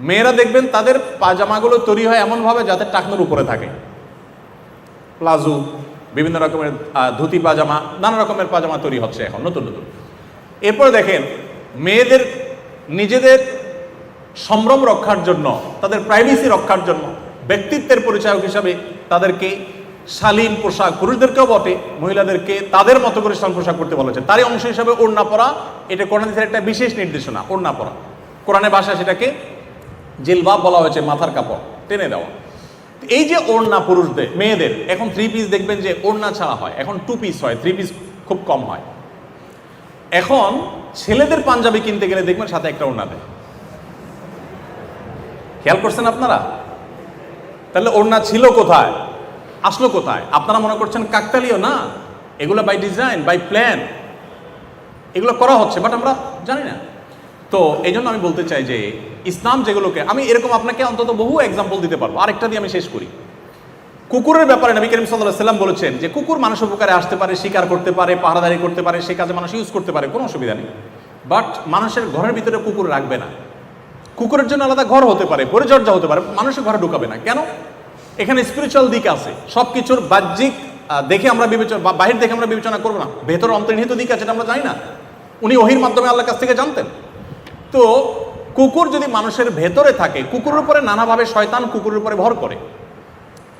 মেয়েরা দেখবেন তাদের পাজামাগুলো তৈরি হয় এমনভাবে যাতে টাকনোর উপরে থাকে, প্লাজো, বিভিন্ন রকমের ধুতি পাজামা, নানা রকমের পাজামা তৈরি হচ্ছে এখন নতুন নতুন। এরপরে দেখেন মেয়েদের নিজেদের সম্ভ্রম রক্ষার জন্য, তাদের প্রাইভেসি রক্ষার জন্য, ব্যক্তিত্বের পরিচায়ক হিসাবে তাদেরকে শালীন পোশাক, পুরুষদেরকেও বটে মহিলাদেরকে তাদের মতো করে শালীন পোশাক করতে বলেছে। তারই অংশ হিসাবে ওড়না পরা, এটা কোরআনের একটা বিশেষ নির্দেশনা। ওড়না পরা কোরআনের ভাষায় সেটাকে জিলবাব বলা হয়েছে, মাথার কাপড় টেনে দেওয়া। এই যে ওড়না পুরুষদের, মেয়েদের এখন 3 পিস দেখবেন যে ওড়না ছাড়া হয়, এখন 2 পিস হয়, 3 পিস খুব কম হয়। এখন ছেলেদের পাঞ্জাবি কিনতে গেলে দেখবেন সাথে একটা ওড়না দেয়। খেয়াল করছেন আপনারা? তাহলে ওড়না ছিল কোথায়, আসলো কোথায়? আপনারা মনে করছেন কাকতালীয়? না, এগুলো বাই ডিজাইন, বাই প্ল্যান, এগুলো করা হচ্ছে, বাট আমরা জানি না। তো এই জন্য আমি বলতে চাই যে ইসলাম যেগুলোকে, আমি এরকম আপনাকে অন্তত বহু এক্সাম্পল দিতে পারবো। আরেকটা দিয়ে আমি শেষ করি। কুকুরের ব্যাপারে নবী করিম সাল্লাল্লাহু আলাইহি ওয়াসাল্লাম বলেছেন যে কুকুর মানুষের উপকারে আসতে পারে, শিকার করতে পারে, পাহারাদারি করতে পারে, সে কাজে মানুষ ইউজ করতে পারে, কোনো অসুবিধা নেই। বাট মানুষের ঘরের ভিতরে কুকুর রাখবে না। কুকুরের জন্য আলাদা ঘর হতে পারে, পরিচর্যা হতে পারে, মানুষের ঘরে ঢুকাবে না। কেন? এখানে স্পিরিচুয়াল দিক আছে। সব কিছুর বাহ্যিক দেখে আমরা বিবেচনা, বাহির দেখে আমরা বিবেচনা করবো না, ভেতর অন্তর্নিহিত দিক আছে, এটা আমরা জানি না। উনি ওহীর মাধ্যমে আল্লাহর কাছ থেকে জানতেন। তো কুকুর যদি মানুষের ভেতরে থাকে, কুকুরের উপরে নানাভাবে শয়তান কুকুরের উপরে ভর করে।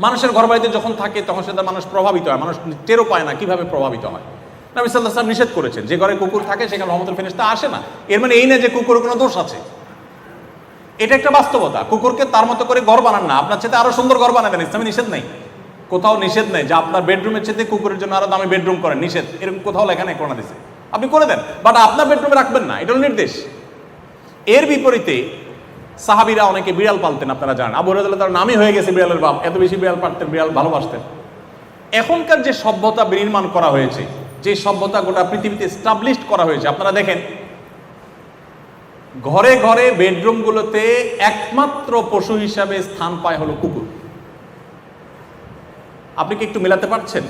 মানুষের ঘর বাড়িতে যখন থাকে তখন সেটা মানুষ প্রভাবিত হয়, মানুষ টেরও পায় না কিভাবে প্রভাবিত হয়। নবী সাল্লাল্লাহু আলাইহি ওয়াসাল্লাম নিষেধ করেছেন, যে ঘরে কুকুর থাকে সেখানে রহমতুল ফেরেশতা আসে না। এর মানে এই না যে কুকুরের কোনো দোষ আছে, এটা একটা বাস্তবতা। কুকুরকে তার মতো করে ঘর বানান না, আপনার চেয়ে আরো সুন্দর ঘর বানাবেন, ইসলামে নিষেধ নেই, কোথাও নিষেধ নেই যে আপনার বেডরুমের চেয়ে কুকুরের জন্য আরো দামি বেডরুম করেন, নিষেধ এরকম কোথাও লেখা নেই, কোরআনে দিয়েছে। আপনি করে দেন, বাট আপনার বেডরুমে রাখবেন না, এটা হলো নির্দেশ। এর বিপরীতে সাহাবীরা অনেকে বিড়াল পালতেন, আপনারা জানেন। আবু হুরায়রা তার নামই হয়ে গেছে বিড়ালের বাপ, এত বেশি বিড়াল পালতেন, বিড়াল ভালোবাসতেন। এখনকার যে সভ্যতা বিনির্মাণ করা হয়েছে, যে সভ্যতা গোটা পৃথিবীতে এস্টাবলিশড করা হয়েছে, আপনারা দেখেন ঘরে ঘরে বেডরুমগুলোতে একমাত্র পশু হিসাবে স্থান পায় হলো কুকুর। আপনি কি একটু মেলাতে পারছেন?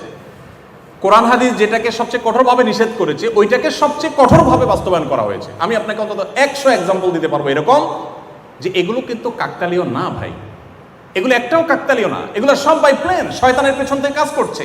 কোরআন হাদিস যেটাকে সবচেয়ে কঠোরভাবে নিষেধ করেছে, ওইটাকে সবচেয়ে কঠোরভাবে বাস্তবায়ন করা হয়েছে। আমি আপনাকে অন্তত 100 এক্সাম্পল দিতে পারবো এরকম, যে এগুলো কিন্তু কাকতালীয় না ভাই, এগুলো একটাও কাকতালীয় না, এগুলো সব বাই প্ল্যান, শয়তানের পেছন থেকে কাজ করছে।